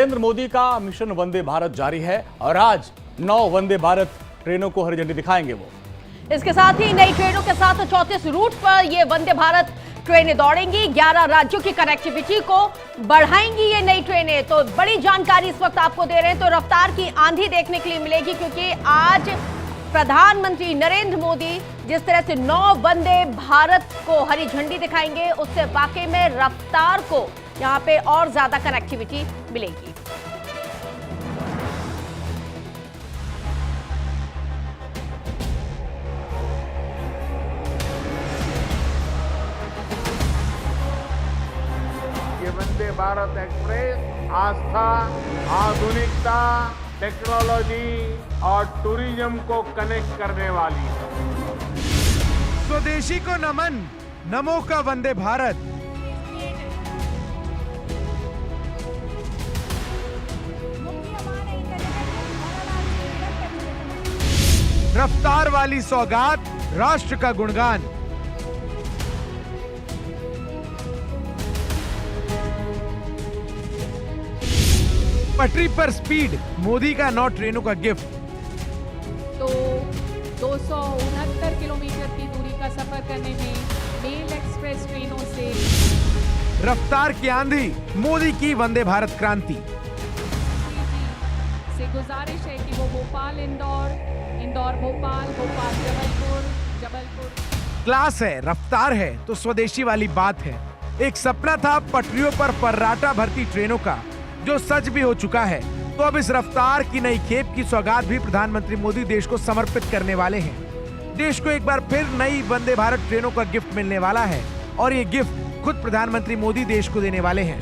नरेंद्र मोदी का मिशन वंदे भारत जारी है और आज 9 वंदे भारत ट्रेनों को हरी झंडी दिखाएंगे वो। इसके साथ ही नई ट्रेनों के साथ 34 रूट पर ये वंदे भारत ट्रेनें दौड़ेंगी। 11 राज्यों की कनेक्टिविटी को बढ़ाएंगी ये नई ट्रेनें। तो बड़ी जानकारी इस वक्त आपको दे रहे हैं। तो रफ्तार की आंधी देखने के लिए मिलेगी, क्योंकि आज प्रधानमंत्री नरेंद्र मोदी जिस तरह से 9 वंदे भारत को हरी झंडी दिखाएंगे, उससे वाकई में रफ्तार को यहां पे और ज्यादा कनेक्टिविटी मिलेगी। ये वंदे भारत एक्सप्रेस आस्था, आधुनिकता, टेक्नोलॉजी और टूरिज्म को कनेक्ट करने वाली है। स्वदेशी को नमन, नमो का वंदे भारत। रफ्तार वाली सौगात, राष्ट्र का गुणगान। पटरी पर स्पीड, मोदी का 9 ट्रेनों का गिफ्ट। तो 269 किलोमीटर की दूरी का सफर करने में मेल एक्सप्रेस ट्रेनों से रफ्तार की आंधी, मोदी की वंदे भारत क्रांति। से गुजारिश है कि वो भोपाल इंदौर, इंदौर भोपाल, भोपाल जबलपुर, जबलपुर। क्लास है, रफ्तार है तो स्वदेशी वाली बात है। एक सपना था पटरियों पर फर्राटा भरती ट्रेनों का, जो सच भी हो चुका है। तो अब इस रफ्तार की नई खेप की सौगात भी प्रधानमंत्री मोदी देश को समर्पित करने वाले हैं। देश को एक बार फिर नई वंदे भारत ट्रेनों का गिफ्ट मिलने वाला है और ये गिफ्ट खुद प्रधानमंत्री मोदी देश को देने वाले हैं।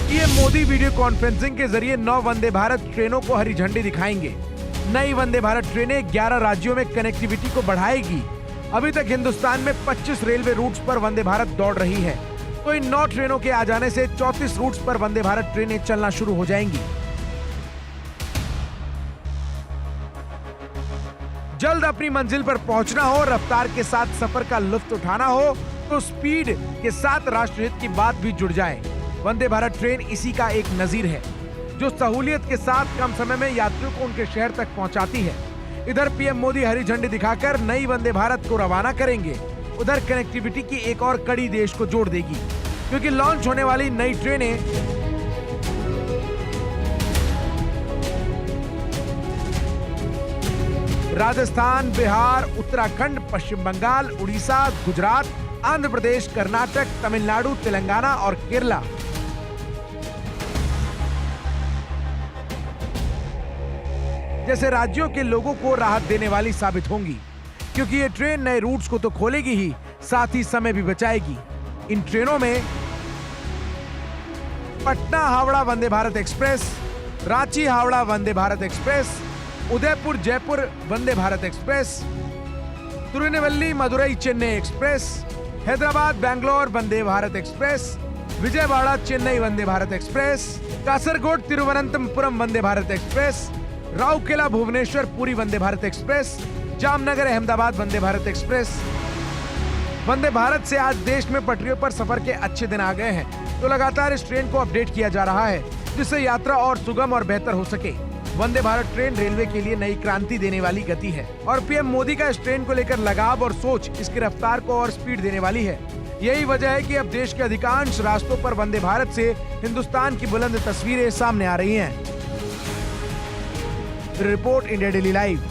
पीएम मोदी वीडियो कॉन्फ्रेंसिंग के जरिए 9 वंदे भारत ट्रेनों को हरी झंडी दिखाएंगे। नई वंदे भारत ट्रेनें 11 राज्यों में कनेक्टिविटी को बढ़ाएगी। अभी तक हिंदुस्तान में 25 रेलवे रूट्स पर वंदे भारत दौड़ रही है, तो इन 9 ट्रेनों के आ जाने से 34 रूट्स पर वंदे भारत ट्रेनें चलना शुरू हो जाएंगी। जल्द अपनी मंजिल पर पहुंचना हो, रफ्तार के साथ सफर का लुत्फ उठाना हो, तो स्पीड के साथ राष्ट्रहित की बात भी जुड़ जाए। वंदे भारत ट्रेन इसी का एक नजीर है, जो सहूलियत के साथ कम समय में यात्रियों को उनके शहर तक पहुंचाती है। इधर पीएम मोदी हरी झंडी दिखाकर नई वंदे भारत को रवाना करेंगे, उधर कनेक्टिविटी की एक और कड़ी देश को जोड़ देगी, क्योंकि लॉन्च होने वाली नई ट्रेनें राजस्थान, बिहार, उत्तराखंड, पश्चिम बंगाल, उड़ीसा, गुजरात, आंध्र प्रदेश, कर्नाटक, तमिलनाडु, तेलंगाना और केरला जैसे राज्यों के लोगों को राहत देने वाली साबित होंगी, क्योंकि ये ट्रेन नए रूट्स को तो खोलेगी ही, साथ ही समय भी बचाएगी। इन ट्रेनों में Patna Howrah Vande Bharat express, Ranchi Howrah Vande Bharat express, Udaipur Jaipur Vande Bharat express, Tirunelveli Madurai Chennai express, Hyderabad Bangalore Vande Bharat express, Vijayawada Chennai Vande Bharat express, Kasaragod Thiruvananthapuram Vande Bharat express, Rourkela Bhubaneswar Puri Vande Bharat express, Jamnagar Ahmedabad Vande Bharat express. Vande Bharat से आज देश में पटरियों पर सफर के अच्छे दिन आ गए हैं, तो लगातार इस ट्रेन को अपडेट किया जा रहा है, जिससे यात्रा और सुगम और बेहतर हो सके। वंदे भारत ट्रेन रेलवे के लिए नई क्रांति देने वाली गति है और पीएम मोदी का इस ट्रेन को लेकर लगाव और सोच इसकी रफ्तार को और स्पीड देने वाली है। यही वजह है कि अब देश के अधिकांश रास्तों पर वंदे भारत से हिंदुस्तान की बुलंद तस्वीरें सामने आ रही हैं। Report India daily live.